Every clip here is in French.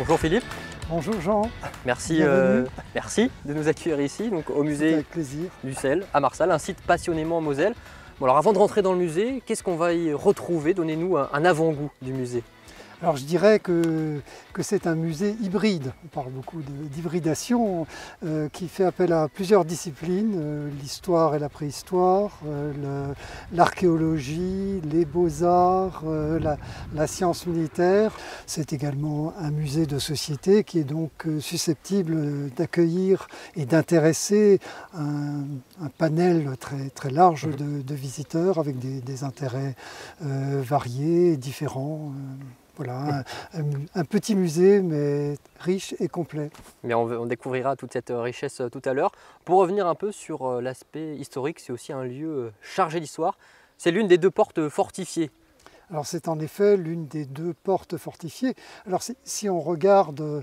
Bonjour Philippe. Bonjour Jean. Merci, merci de nous accueillir ici, donc au musée avec plaisir. du sel à Marsal, un site passionnément en Moselle. Bon, alors avant de rentrer dans le musée, qu'est-ce qu'on va y retrouver? Donnez-nous un avant-goût du musée. Alors je dirais que c'est un musée hybride. On parle beaucoup d'hybridation qui fait appel à plusieurs disciplines, l'histoire et la préhistoire, l'archéologie, les beaux-arts, la science militaire. C'est également un musée de société qui est donc susceptible d'accueillir et d'intéresser un panel très large de visiteurs avec des intérêts variés et différents. Voilà, un petit musée, mais riche et complet. Mais on découvrira toute cette richesse tout à l'heure. Pour revenir un peu sur l'aspect historique, c'est aussi un lieu chargé d'histoire. C'est l'une des deux portes fortifiées. Alors c'est en effet l'une des deux portes fortifiées. Alors si on regarde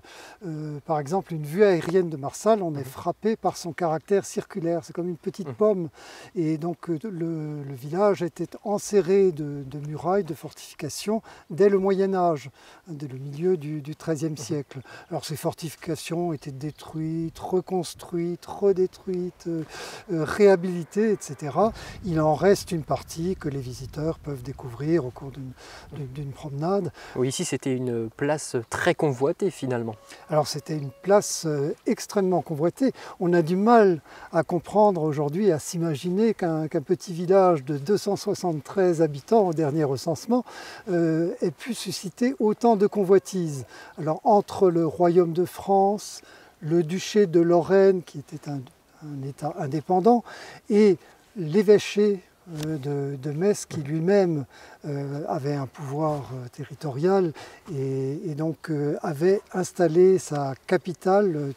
par exemple une vue aérienne de Marsal, on est frappé par son caractère circulaire. C'est comme une petite pomme. Et donc le village était enserré de murailles, de fortifications dès le Moyen-Âge, dès le milieu du XIIIe siècle. Alors ces fortifications étaient détruites, reconstruites, redétruites, réhabilitées, etc. Il en reste une partie que les visiteurs peuvent découvrir au cours d'une promenade. Oui, ici c'était une place très convoitée finalement. Alors c'était une place extrêmement convoitée. On a du mal à comprendre aujourd'hui, à s'imaginer qu'un petit village de 273 habitants au dernier recensement ait pu susciter autant de convoitises. Alors entre le royaume de France, le duché de Lorraine qui était un État indépendant et l'évêché de Metz qui lui-même avait un pouvoir territorial et donc avait installé sa capitale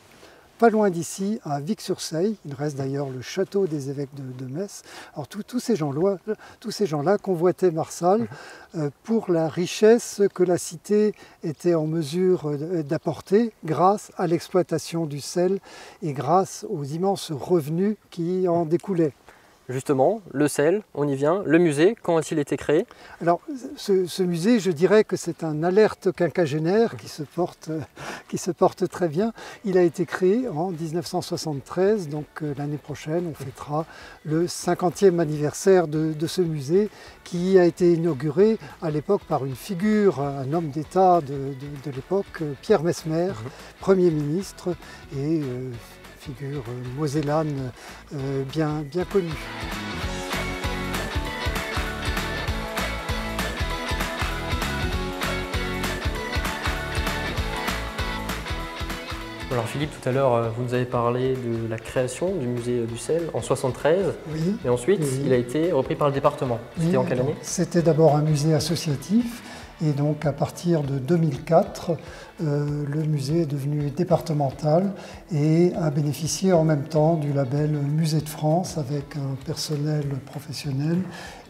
pas loin d'ici, à Vic-sur-Seille. Il reste d'ailleurs le château des évêques de Metz. Alors tous ces gens-là convoitaient Marsal pour la richesse que la cité était en mesure d'apporter grâce à l'exploitation du sel et grâce aux immenses revenus qui en découlaient. Justement, le sel, on y vient. Le musée, quand a-t-il été créé? Alors, ce musée, je dirais que c'est un alerte quinquagénaire qui se porte très bien. Il a été créé en 1973, donc l'année prochaine, on fêtera le 50e anniversaire de ce musée qui a été inauguré à l'époque par une figure, un homme d'État de l'époque, Pierre Messmer, Premier ministre et figure mosellane bien connue. Alors Philippe, tout à l'heure, vous nous avez parlé de la création du musée du sel en 1973. Oui. Et ensuite, Oui. il a été repris par le département. C'était en quelle année? C'était d'abord un musée associatif. Et donc à partir de 2004, le musée est devenu départemental et a bénéficié en même temps du label Musée de France avec un personnel professionnel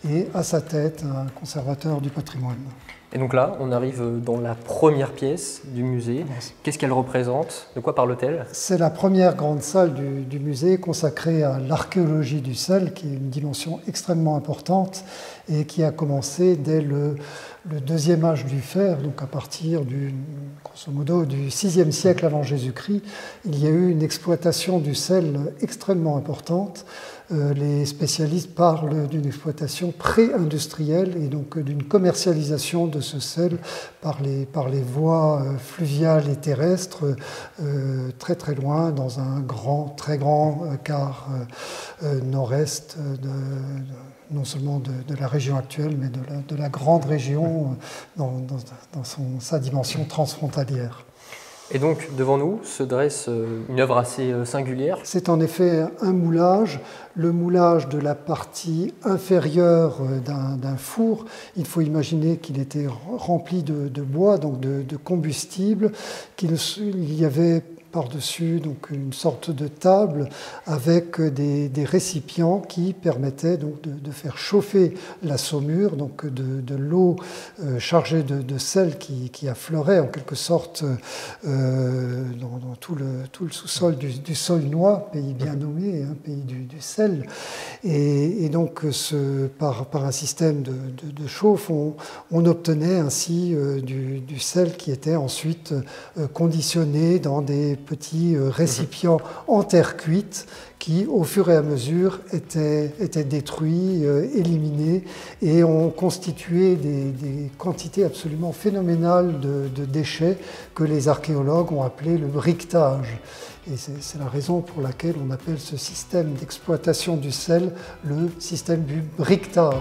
et à sa tête un conservateur du patrimoine. Et donc là, on arrive dans la première pièce du musée. Qu'est-ce qu'elle représente? De quoi parle-t-elle? C'est la première grande salle du musée consacrée à l'archéologie du sel, qui est une dimension extrêmement importante et qui a commencé dès le deuxième âge du fer, donc à partir grosso modo, du 6e siècle avant Jésus-Christ. Il y a eu une exploitation du sel extrêmement importante. Les spécialistes parlent d'une exploitation pré-industrielle et donc d'une commercialisation de ce sel par les voies fluviales et terrestres très loin dans un très grand quart nord-est non seulement de la région actuelle, mais de la grande région dans sa dimension transfrontalière. Et donc, devant nous se dresse une œuvre assez singulière. C'est en effet un moulage, le moulage de la partie inférieure d'un four. Il faut imaginer qu'il était rempli de bois, donc de combustible, qu'il y avait par-dessus donc une sorte de table avec des récipients qui permettaient donc de faire chauffer la saumure, donc de l'eau chargée de sel qui affleurait en quelque sorte dans tout le sous-sol du Saulnois, pays bien nommé, hein, pays du sel. Et donc par un système de chauffe, on obtenait ainsi du sel qui était ensuite conditionné dans des petits récipients en terre cuite qui, au fur et à mesure, étaient détruits, éliminés, et ont constitué des quantités absolument phénoménales de déchets que les archéologues ont appelé le briquetage. Et c'est la raison pour laquelle on appelle ce système d'exploitation du sel le système du briquetage.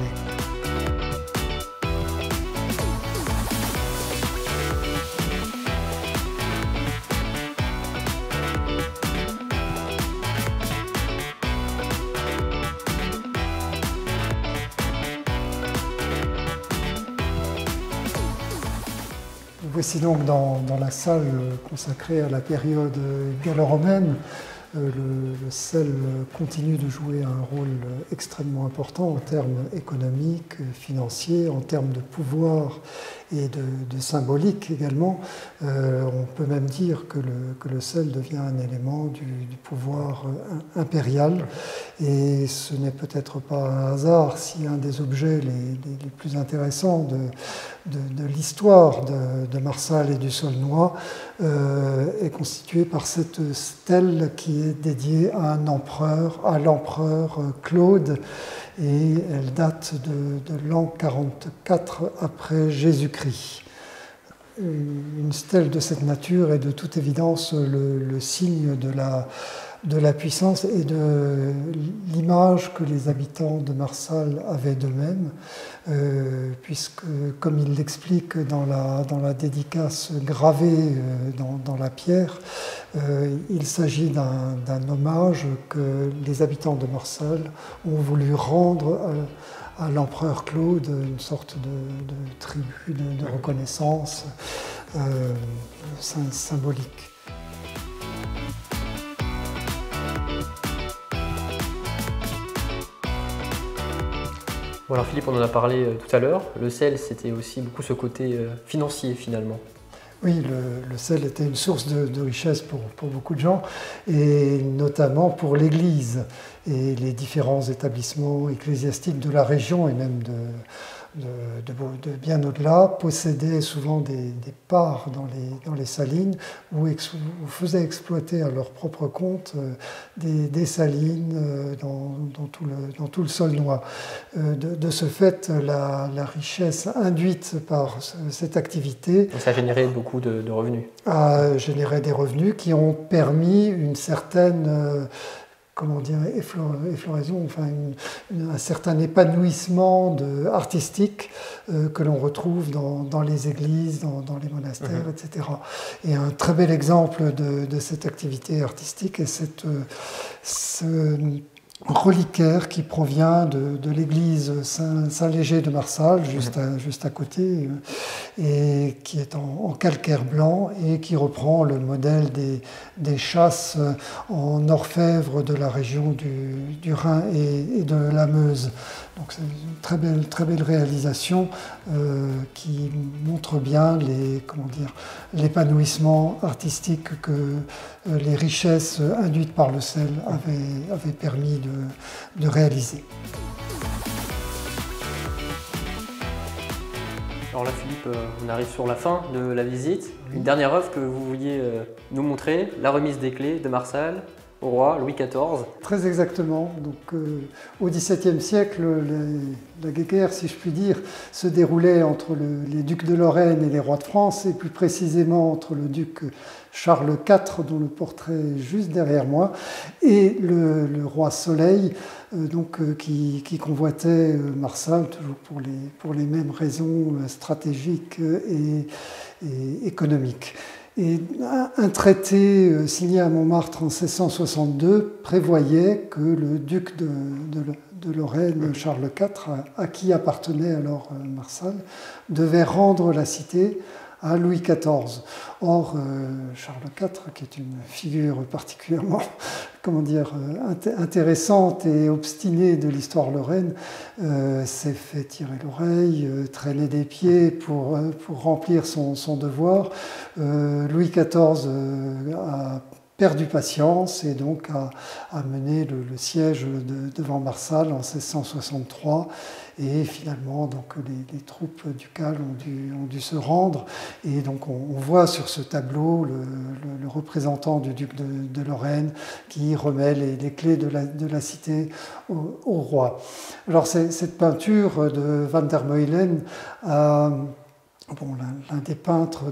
Voici donc dans la salle consacrée à la période gallo-romaine. Le sel continue de jouer un rôle extrêmement important en termes économiques, financiers, en termes de pouvoir et de symbolique également. On peut même dire que le sel devient un élément du pouvoir impérial. Et ce n'est peut-être pas un hasard si un des objets les plus intéressants de l'histoire de Marsal et du Saulnois est constitué par cette stèle qui est dédiée à un empereur, à l'empereur Claude, et elle date de l'an 44 après Jésus-Christ. Une stèle de cette nature est de toute évidence le signe de la puissance et de l'image que les habitants de Marsal avaient d'eux-mêmes, puisque, comme il l'explique dans la dédicace gravée dans la pierre, il s'agit d'un hommage que les habitants de Marsal ont voulu rendre à l'empereur Claude, une sorte de tribut de reconnaissance symbolique. Bon, alors Philippe, on en a parlé tout à l'heure. Le sel, c'était aussi beaucoup ce côté financier finalement. Oui, le sel était une source de richesse pour beaucoup de gens, et notamment pour l'Église et les différents établissements ecclésiastiques de la région et même de bien au-delà, possédaient souvent des parts dans les salines ou faisaient exploiter à leur propre compte des salines dans tout le Saulnois. De ce fait, la richesse induite par cette activité ça générait beaucoup de revenus. A généré des revenus qui ont permis une certaine effloraison, enfin un certain épanouissement artistique que l'on retrouve dans les églises, dans les monastères, etc. Et un très bel exemple de cette activité artistique est ce reliquaire qui provient de l'église Saint-Léger de Marsal, juste à côté, et qui est en calcaire blanc et qui reprend le modèle des chasses en orfèvre de la région du Rhin et de la Meuse. Donc c'est une très belle réalisation qui montre bien l'épanouissement artistique que les richesses induites par le sel avaient permis de réaliser. Alors là Philippe, on arrive sur la fin de la visite. Une dernière œuvre que vous vouliez nous montrer, la remise des clés de Marsal au roi Louis XIV. Très exactement. Donc, au XVIIe siècle, la guéguerre, si je puis dire, se déroulait entre les ducs de Lorraine et les rois de France, et plus précisément entre le duc Charles IV, dont le portrait est juste derrière moi, et le roi Soleil, qui convoitait Marsal, toujours pour les mêmes raisons stratégiques et économiques. Et un traité signé à Montmartre en 1662 prévoyait que le duc de Lorraine, Charles IV, à qui appartenait alors Marsal, devait rendre la cité à Louis XIV. Or, Charles IV, qui est une figure particulièrement comment dire, intéressante et obstinée de l'histoire lorraine, s'est fait tirer l'oreille, traîner des pieds pour remplir son devoir. Louis XIV a perdu patience et donc a mené le siège devant Marsal en 1663 et finalement donc les troupes ducales ont dû se rendre et donc on voit sur ce tableau le représentant du duc de Lorraine qui remet les clés de la cité au roi. Alors cette peinture de Van der Meulen l'un des peintres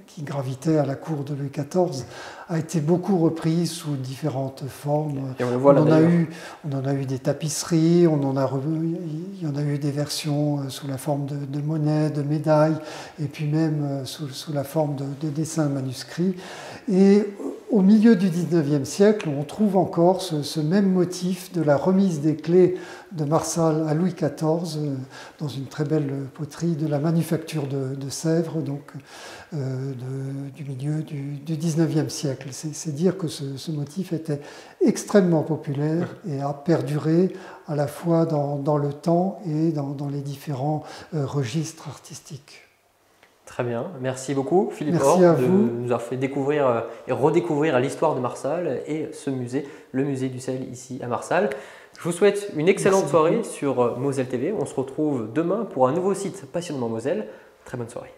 qui gravitaient à la cour de Louis XIV a été beaucoup repris sous différentes formes. Et on le voit là, on en a eu des tapisseries, il y en a eu des versions sous la forme de monnaies, de médailles, et puis même sous la forme de dessins manuscrits. Et au milieu du XIXe siècle, on trouve encore ce même motif de la remise des clés de Marsal à Louis XIV dans une très belle poterie de la manufacture de Sèvres, donc du milieu du XIXe siècle. C'est dire que ce motif était extrêmement populaire et a perduré à la fois dans le temps et dans les différents registres artistiques. Très bien, merci beaucoup Philippe Merci Orr à vous. de nous avoir fait découvrir et redécouvrir l'histoire de Marsal et ce musée, le musée du sel ici à Marsal. Je vous souhaite une excellente soirée sur Moselle TV. On se retrouve demain pour un nouveau site Passionnement Moselle. Très bonne soirée.